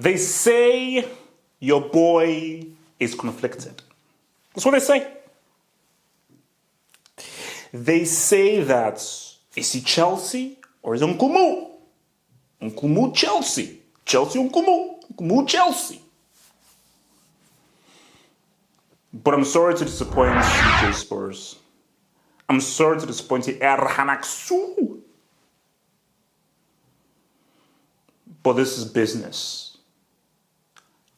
They say your boy is conflicted. That's what they say. They say that, is he Chelsea or is he Nkumu? Nkumu Chelsea. Chelsea Nkumu. Nkumu Chelsea. But I'm sorry to disappoint CJ Spurs. I'm sorry to disappoint you, Erhanaksu. But this is business.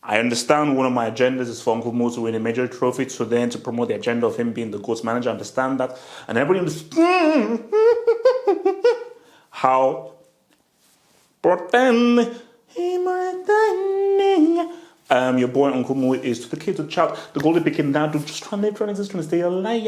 I understand one of my agendas is for Uncle Mo to win a major trophy, to then to promote the agenda of him being the GOAT manager. I understand that. And everybody understands how important your boy Uncle Mo is to the kid, to the child, the golden picking down, to just trying to exist, trying to stay alive.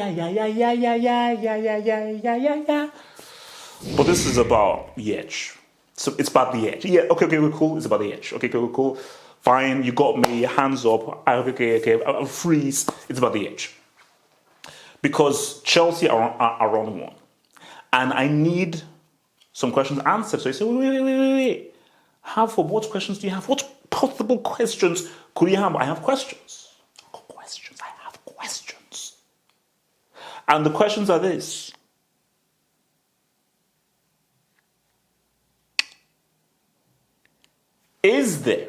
But this is about the edge. So it's about the edge. Yeah, okay, cool. It's about the edge. Okay, cool. Fine, you got me. Hands up. Okay. I'll freeze. It's about the edge. Because Chelsea are on one. And I need some questions answered. So you say, wait. What questions do you have? What possible questions could you have? I have questions. I have questions. And the questions are this. Is there?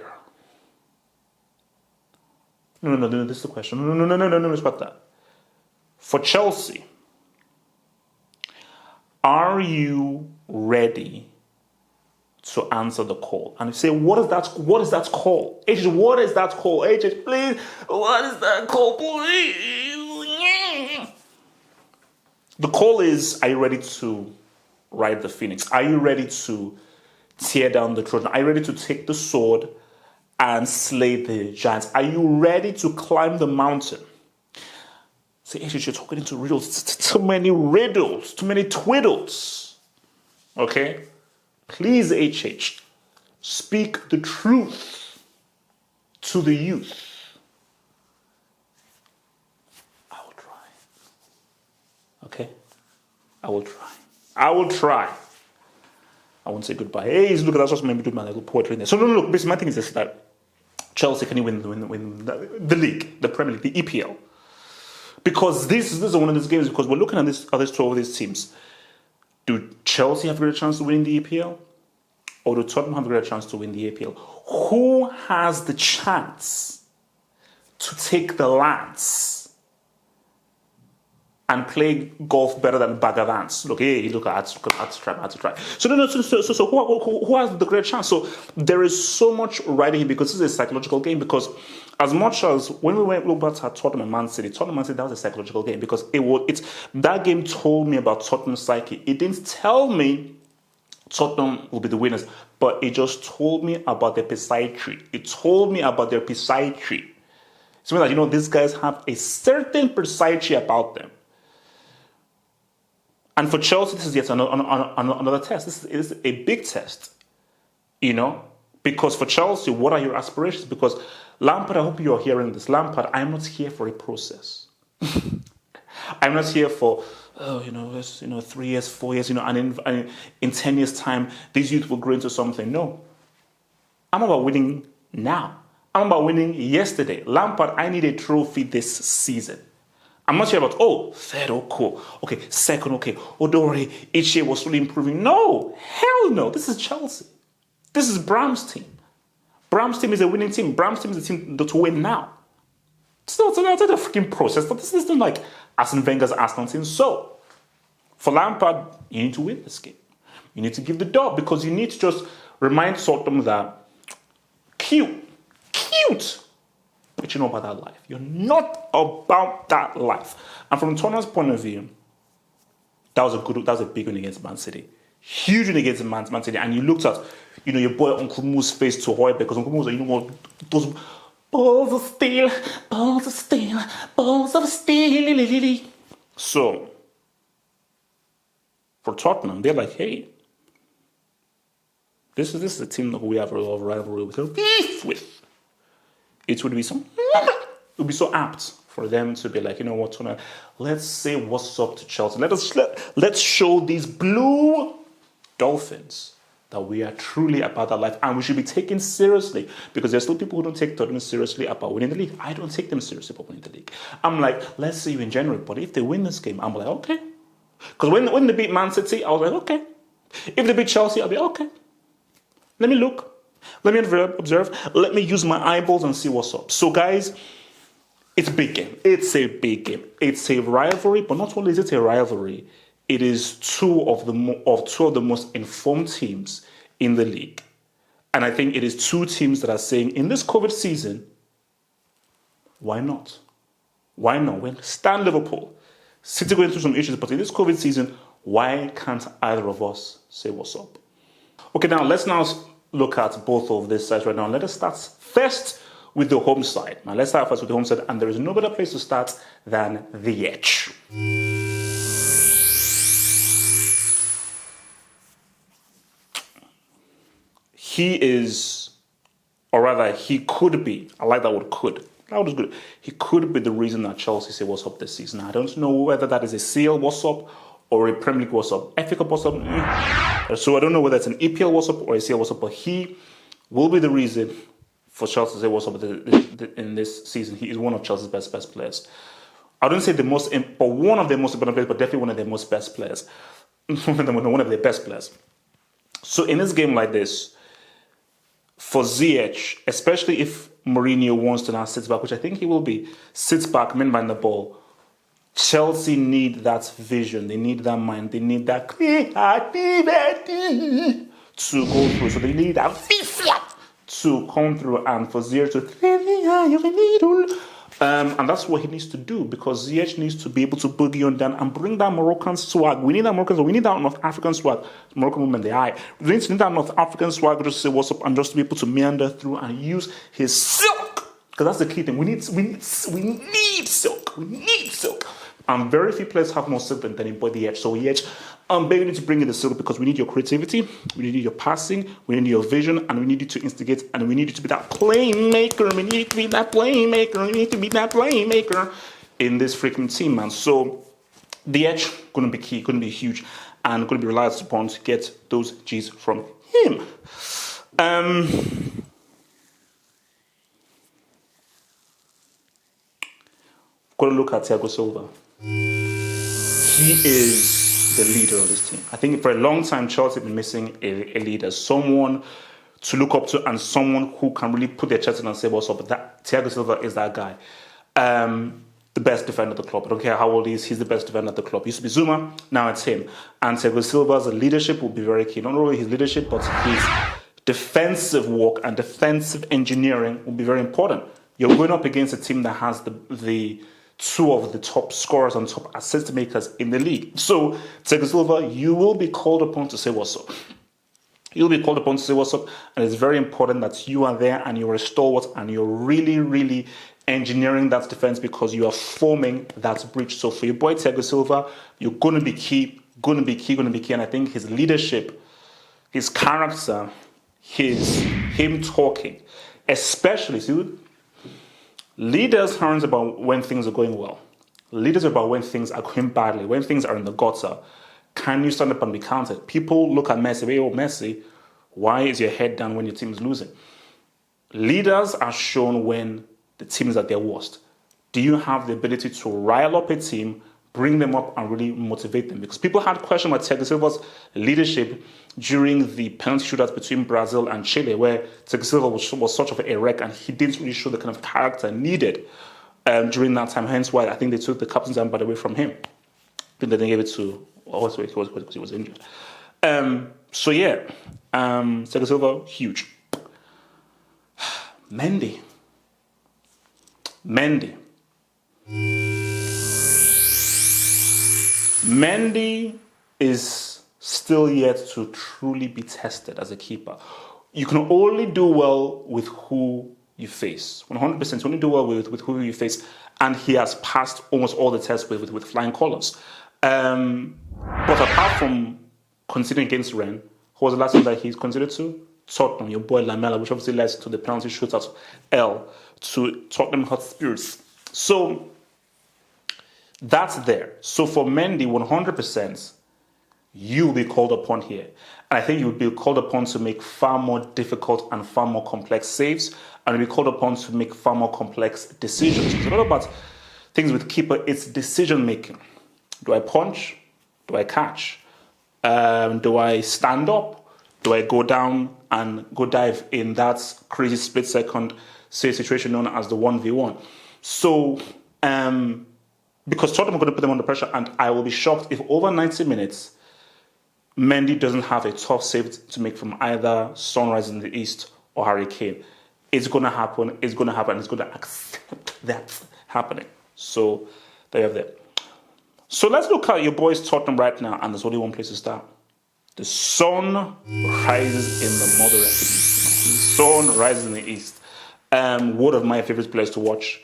No, this is the question. No, respect that. For Chelsea, are you ready to answer the call? And you say, what is that call? What is that call? HH, what is that call? HH, please, what is that call, please? The call is, are you ready to ride the phoenix? Are you ready to tear down the Trojan? Are you ready to take the sword and slay the giants? Are you ready to climb the mountain? Say, HH, you're talking into riddles. Too many riddles, too many twiddles. Okay? Please, HH, speak the truth to the youth. I will try. Okay? I will try. I won't say goodbye. Hey, look, that's just maybe do my little poetry in there. So, no, look, basically, my thing is this, that Chelsea, can you win the league, the Premier League, the EPL? Because this is one of these games, because we're looking at this, other 12 of these teams. Do Chelsea have a greater chance to win the EPL? Or do Tottenham have a greater chance to win the EPL? Who has the chance to take the lance and play golf better than Bagavance? Look, I had to try. So who has the great chance? So there is so much riding here, because this is a psychological game. Because as much as when we look back at Tottenham and Man City, that was a psychological game, because that game told me about Tottenham's psyche. It didn't tell me Tottenham will be the winners, but it just told me about their psychiatry. It told me about their psychiatry. So that, these guys have a certain psychiatry about them. And for Chelsea, this is yet another test. This is a big test, because for Chelsea, what are your aspirations? Because Lampard, I hope you are hearing this. Lampard, I'm not here for a process. I'm not here for, 3 years, 4 years, and in 10 years' time, these youth will grow into something. No. I'm about winning now. I'm about winning yesterday. Lampard, I need a trophy this season. I'm not here about, third, cool. Okay, second, okay. Odori, each year was slowly improving. No, hell no. This is Chelsea. This is Bram's team. Bram's team is a winning team. Bram's team is a team to win now. It's not a freaking process. This isn't like Arsene Wenger's Arsenal team. So, for Lampard, you need to win this game. You need to give the dub, because you need to just remind Tottenham that cute. But you know about that life. You're not about that life. And from Tottenham's point of view, that was a big win against Man City. Huge win against Man City. And you looked at, your boy Uncle Moo's face to Hoy, because Uncle Moo's like, those balls of steel. So, for Tottenham, they're like, hey, this is a team that we have a lot of rivalry with. It would be so apt for them to be like, what, let's say what's up to Chelsea. Let's show these blue Dolphins that we are truly about that life and we should be taken seriously, because there's still people who don't take Tottenham seriously about winning the league. I don't take them seriously about winning the league. I'm like, let's see you in January, but if they win this game, I'm like, okay. Because when they beat Man City, I was like, okay. If they beat Chelsea, I'll be okay. Let me look. Let me observe. Let me use my eyeballs and see what's up. So guys, it's a big game. It's a big game. It's a rivalry, but not only is it a rivalry, it is two of the most informed teams in the league. And I think it is two teams that are saying, in this COVID season, why not? Why not? We understand Liverpool. City going through some issues, but in this COVID season, why can't either of us say what's up? Okay, now let's look at both of these sides right now. Let us start first with the home side. Now let's start first with the home side, and there is no better place to start than the Edge. He is, or rather, he could be. I like that word, could. That word is good. He could be the reason that Chelsea say what's up this season. I don't know whether that is a CL what's up or a Premier League what's up. FA Cup what's up. So I don't know whether it's an EPL what's up or a CL what's up, but he will be the reason for Chelsea to say what's up in this season. He is one of Chelsea's best players. I don't say the most, but one of their most important players, but definitely one of their most best players. One of their best players. So in this game like this, for Ziyech, especially if Mourinho wants to now sit back, which I think he will be, sits back, mind the ball, Chelsea need that vision, they need that mind, they need that creativity to go through. So they need that to come through, and for Ziyech to and that's what he needs to do, because Ziyech needs to be able to boogie on down and bring that Moroccan swag. We need that North African swag. Moroccan women, the eye. We need that North African swag just to say what's up and just to be able to meander through and use his silk. Because that's the key thing. We need silk. We need silk. And very few players have more silk than him, but the Edge. So Edge, I'm begging you to bring in the silk, because we need your creativity, we need your passing, we need your vision, and we need you to instigate, and we need you to be that playmaker. We need to be that playmaker. We need to be that playmaker in this freaking team, man. So the Edge going to be key, going to be huge, and going to be relied upon to get those G's from him. Got to look at Thiago Silva. He is the leader of this team. I think for a long time, Chelsea have been missing a leader, someone to look up to and someone who can really put their chest in and say what's up. That Thiago Silva is that guy. The best defender at the club. I don't care how old he is, he's the best defender at the club. It used to be Zuma, now it's him. And Thiago Silva's leadership will be very key. Not only his leadership, but his defensive work and defensive engineering will be very important. You're going up against a team that has the two of the top scorers and top assist makers in the league. So, Thiago Silva, you will be called upon to say what's up. You'll be called upon to say what's up, and it's very important that you are there and you're a stalwart and you're really, really engineering that defense, because you are forming that breach. So for your boy Thiago Silva, you're going to be key, and I think his leadership, his character, him talking, especially, see, leaders aren't about when things are going well. Leaders are about when things are going badly, when things are in the gutter. Can you stand up and be counted? People look at Messi, oh, Messi, why is your head down when your team is losing? Leaders are shown when the team is at their worst. Do you have the ability to rile up a team, bring them up, and really motivate them? Because people had questions about Thiago Silva's leadership during the penalty shootouts between Brazil and Chile, where Thiago Silva was such of a wreck, and he didn't really show the kind of character needed during that time. Hence why I think they took the captain's armband away from him. I think they gave it to because he was injured. So yeah, Thiago Silva, huge. Mendy. Mendy is still yet to truly be tested as a keeper. You can only do well with who you face. 100%. You only do well with who you face. And he has passed almost all the tests with flying colours. But apart from conceding against Rennes, who was the last time that he's considered to? Tottenham, your boy Lamela, which obviously led to the penalty shootout L to Tottenham Hotspurs. So that's there. So for Mendy, 100%, you'll be called upon here. And I think you'll be called upon to make far more difficult and far more complex saves, and you'll be called upon to make far more complex decisions. It's not about things with keeper, it's decision making. Do I punch? Do I catch? Do I stand up? Do I go down and go dive in that crazy split second situation known as the 1v1? So, because Tottenham are going to put them under pressure, and I will be shocked if over 90 minutes, Mendy doesn't have a tough save to make from either Sunrise in the East or Harry Kane. It's going to happen, it's going to happen, it's going to accept that happening. So, there you have that. So let's look at your boys Tottenham right now, and there's only one place to start. The sun rises in the mother east. The sun rises in the east. One of my favorite players to watch.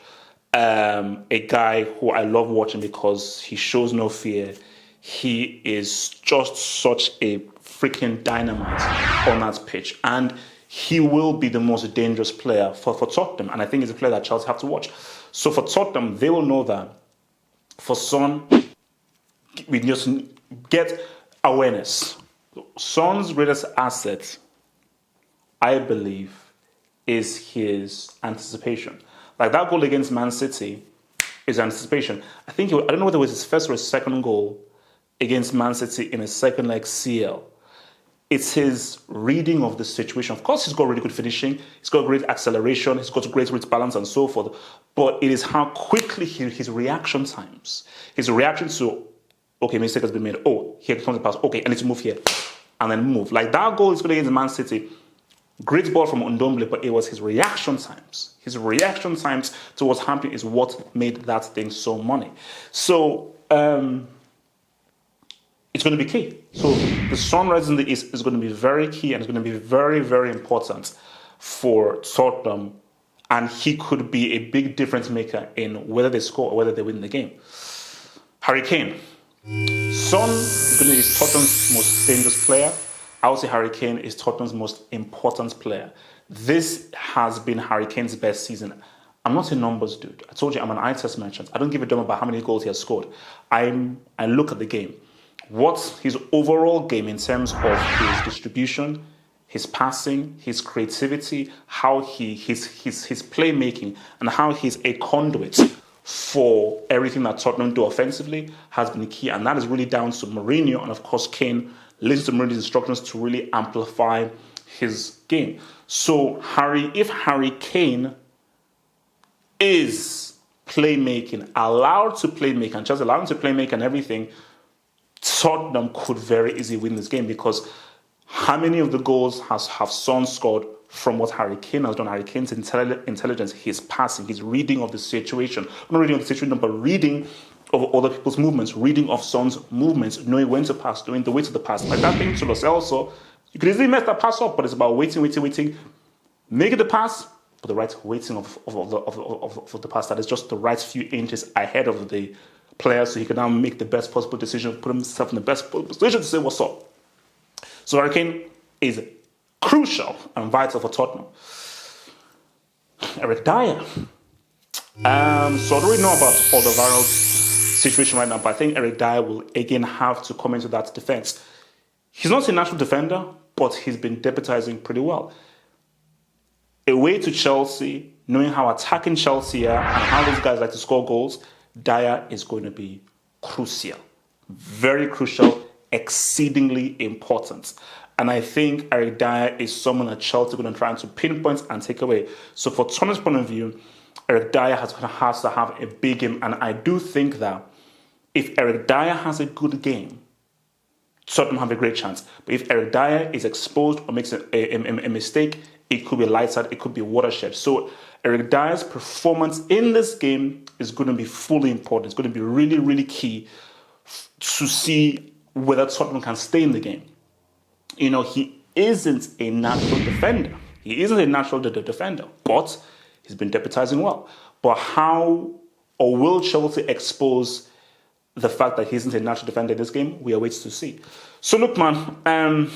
A guy who I love watching because he shows no fear. He is just such a freaking dynamite on that pitch. And he will be the most dangerous player for Tottenham. And I think he's a player that Chelsea have to watch. So for Tottenham, they will know that. For Son, we just get awareness. Son's greatest asset, I believe, is his anticipation. Like that goal against Man City is anticipation. I don't know whether it was his first or his second goal against Man City in a second leg CL. It's his reading of the situation. Of course, he's got really good finishing. He's got great acceleration. He's got great route balance and so forth. But it is how quickly his reaction times. His reaction to, okay, mistake has been made. Oh, here comes the pass. Okay, I need to move here. And then move. Like that goal is good against Man City. Great ball from Ndombele, but it was his reaction times. His reaction times to what's happening is what made that thing so money. So, it's going to be key. So the sunrise in the east is going to be very key, and it's going to be very, very important for Tottenham. And he could be a big difference maker in whether they score or whether they win the game. Harry Kane. Son is going to be Tottenham's most dangerous player. I would say Harry Kane is Tottenham's most important player. This has been Harry Kane's best season. I'm not a numbers dude. I told you I'm an eye test merchant. I don't give a damn about how many goals he has scored. I look at the game. What's his overall game in terms of his distribution, his passing, his creativity, how his playmaking, and how he's a conduit for everything that Tottenham do offensively has been key. And that is really down to Mourinho and, of course, Kane listening to Mourinho's instructions to really amplify his game. So if Harry Kane is playmaking, allowed to playmake, and just allowing to playmake and everything, Tottenham could very easily win this game, because how many of the goals have Son scored from what Harry Kane has done? Harry Kane's intelligence, his passing, his reading of the situation. Not reading of the situation, but reading of other people's movements, reading of Son's movements, knowing when to pass, knowing the way to the pass. Like that thing to Lo Celso, you could easily mess that pass up, but it's about waiting, make it the pass, but the right waiting of the pass that is just the right few inches ahead of the player, so he can now make the best possible decision, put himself in the best position to say what's up. So Harry Kane is crucial and vital for Tottenham. Eric Dyer. So I don't really know about Alderweireld's situation right now, but I think Eric Dyer will again have to come into that defense. He's not a natural defender, but he's been deputizing pretty well. Away to Chelsea, knowing how attacking Chelsea are and how these guys like to score goals, Dyer is going to be crucial. Very crucial, exceedingly important. And I think Eric Dyer is someone that Chelsea are going to try to pinpoint and take away. So for Tottenham's point of view, Eric Dyer has to have a big game. And I do think that if Eric Dyer has a good game, Tottenham have a great chance. But if Eric Dyer is exposed or makes a mistake, it could be lights out, it could be watershed. So Eric Dyer's performance in this game is going to be fully important. It's going to be really, really key to see whether Tottenham can stay in the game. You know, he isn't a natural defender. But he's been deputizing well. But how or will Chelsea expose the fact that he isn't a natural defender in this game? We are waiting to see. So look, man,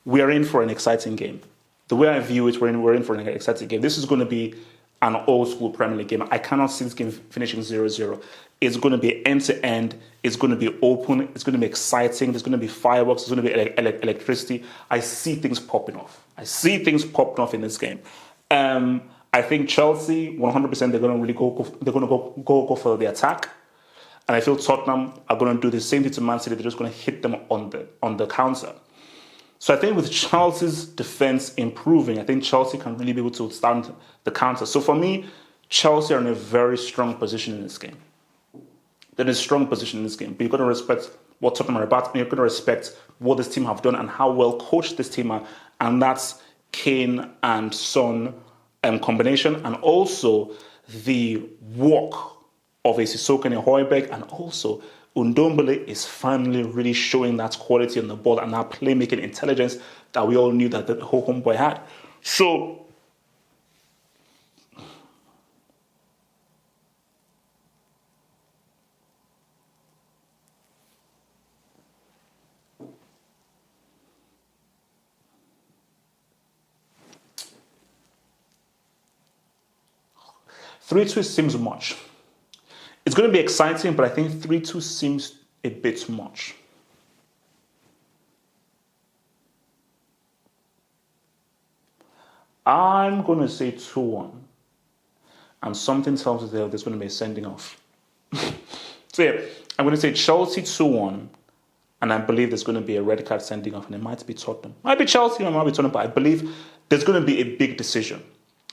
we are in for an exciting game. The way I view it, we're in for an exciting game. This is going to be an old school Premier League game. I cannot see this game finishing 0-0. It's going to be end to end. It's going to be open. It's going to be exciting. There's going to be fireworks. There's going to be electricity. I see things popping off. I see things popping off in this game. I think Chelsea, 100%, they're going to really go for the attack. And I feel Tottenham are going to do the same thing to Man City. They're just going to hit them on the counter. So I think with Chelsea's defense improving, I think Chelsea can really be able to stand the counter. So for me, Chelsea are in a very strong position in this game. They're in a strong position in this game. But you've got to respect what Tottenham are about, and you've got to respect what this team have done and how well coached this team are. And that's Kane and Son combination, and also the work of a Sissoko and a Højbjerg, and also Ndombele is finally really showing that quality on the ball and that playmaking intelligence that we all knew that the whole homeboy had. So, three-two seems much. It's going to be exciting, but I think 3-2 seems a bit much. I'm going to say 2-1. And something tells us there's going to be a sending off. So yeah, I'm going to say Chelsea 2-1. And I believe there's going to be a red card sending off. And it might be Tottenham. Might be Chelsea, it might be Tottenham. But I believe there's going to be a big decision.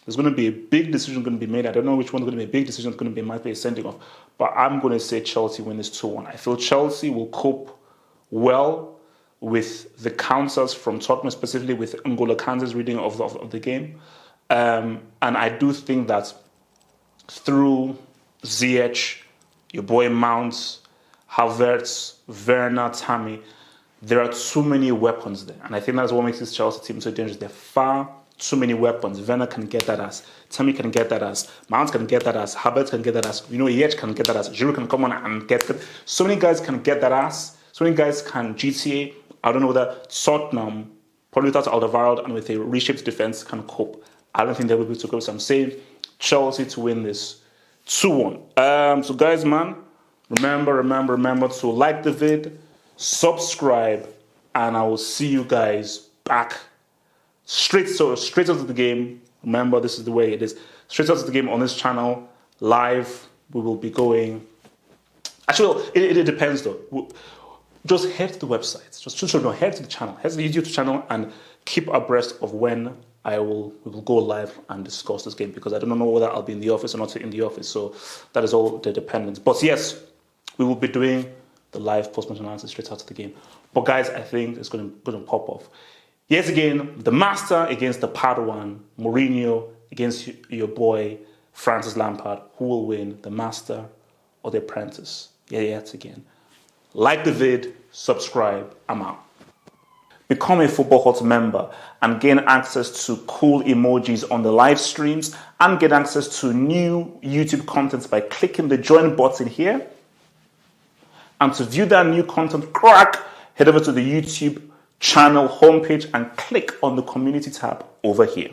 There's going to be a big decision going to be made. I don't know which one's going to be a big decision. It's going to be, might be a sending off. But I'm going to say Chelsea win this 2-1. I feel Chelsea will cope well with the counters from Tottenham, specifically with N'Golo Kante's reading of the game. And I do think that through Ziyech, your boy Mount, Havertz, Werner, Tammy, there are too many weapons there. And I think that's what makes this Chelsea team so dangerous. They're far too many weapons. Werner can get that ass. Tammy can get that ass. Mount can get that ass. Havertz can get that ass. Ziyech can get that ass. Giroud can come on and get that. So many guys can get that ass. So many guys can GTA. I don't know whether Tottenham, probably without Alderweireld and with a reshaped defense, can cope. I don't think they will be able to cope. So I'm saying Chelsea to win this 2-1. So guys, man, remember to like the vid, subscribe, and I will see you guys back straight out of the game. Remember, this is the way it is. Straight out of the game on this channel, live. We will be going. Actually, it depends though. Just head to the website. Head to the channel. Head to the YouTube channel and keep abreast of when we will go live and discuss this game, because I don't know whether I'll be in the office or not in the office. So that is all the dependence. But yes, we will be doing the live post-match analysis straight out of the game. But guys, I think it's going to pop off. Yes, again, the master against the Padawan, Mourinho against your boy Francis Lampard. Who will win, the master or the apprentice? Yet again. Like the vid, subscribe, I'm out. Become a Football Hut member and gain access to cool emojis on the live streams and get access to new YouTube content by clicking the join button here. And to view that new content, head over to the YouTube channel homepage and click on the community tab over here.